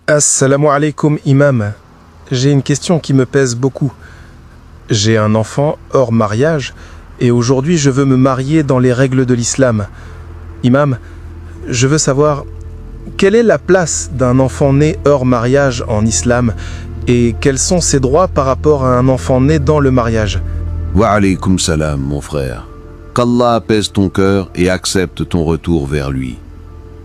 Assalamu alaikum imam. J'ai une question qui me pèse beaucoup. J'ai un enfant hors mariage et aujourd'hui je veux me marier dans les règles de l'islam. Imam, je veux savoir quelle est la place d'un enfant né hors mariage en islam et quels sont ses droits par rapport à un enfant né dans le mariage. Wa alaykum salam, mon frère. Qu'Allah apaise ton cœur et accepte ton retour vers lui.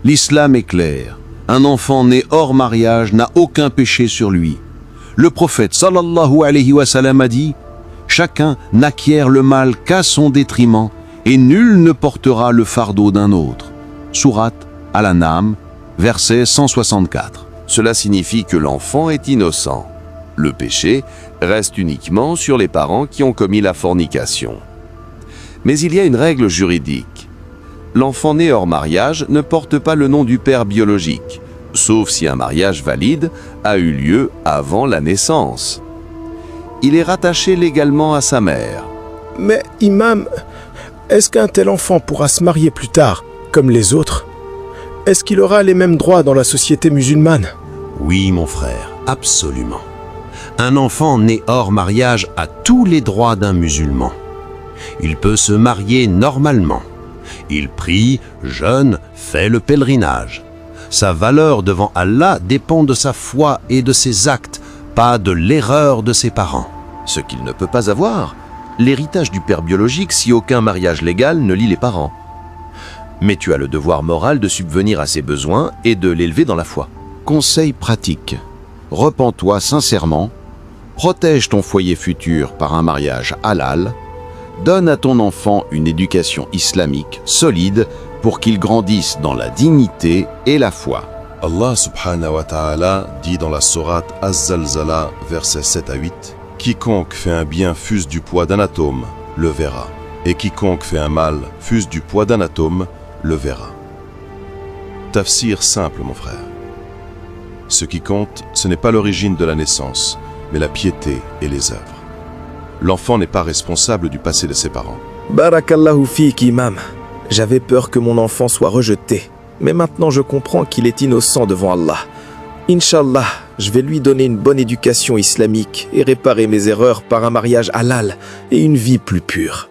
L'islam est clair. Un enfant né hors mariage n'a aucun péché sur lui. Le prophète sallallahu alayhi wa sallam a dit « Chacun n'acquiert le mal qu'à son détriment et nul ne portera le fardeau d'un autre. » Sourate Al-An'am, verset 164. Cela signifie que l'enfant est innocent. Le péché reste uniquement sur les parents qui ont commis la fornication. Mais il y a une règle juridique. L'enfant né hors mariage ne porte pas le nom du père biologique, sauf si un mariage valide a eu lieu avant la naissance. Il est rattaché légalement à sa mère. Mais imam, est-ce qu'un tel enfant pourra se marier plus tard, comme les autres? Est-ce qu'il aura les mêmes droits dans la société musulmane? Oui, mon frère, absolument. Un enfant né hors mariage a tous les droits d'un musulman. Il peut se marier normalement. Il prie, jeûne, fait le pèlerinage. Sa valeur devant Allah dépend de sa foi et de ses actes, pas de l'erreur de ses parents. Ce qu'il ne peut pas avoir, l'héritage du père biologique si aucun mariage légal ne lie les parents. Mais tu as le devoir moral de subvenir à ses besoins et de l'élever dans la foi. Conseil pratique. Repens-toi sincèrement. Protège ton foyer futur par un mariage halal. Donne à ton enfant une éducation islamique solide pour qu'il grandisse dans la dignité et la foi. Allah subhanahu wa ta'ala dit dans la sourate Az-Zalzala, versets 7 à 8, « Quiconque fait un bien fût-ce du poids d'un atome, le verra, et quiconque fait un mal fût-ce du poids d'un atome, le verra. » Tafsir simple, mon frère. Ce qui compte, ce n'est pas l'origine de la naissance, mais la piété et les œuvres. L'enfant n'est pas responsable du passé de ses parents. Barakallahu fik, imam. J'avais peur que mon enfant soit rejeté, mais maintenant je comprends qu'il est innocent devant Allah. Inch'Allah, je vais lui donner une bonne éducation islamique et réparer mes erreurs par un mariage halal et une vie plus pure.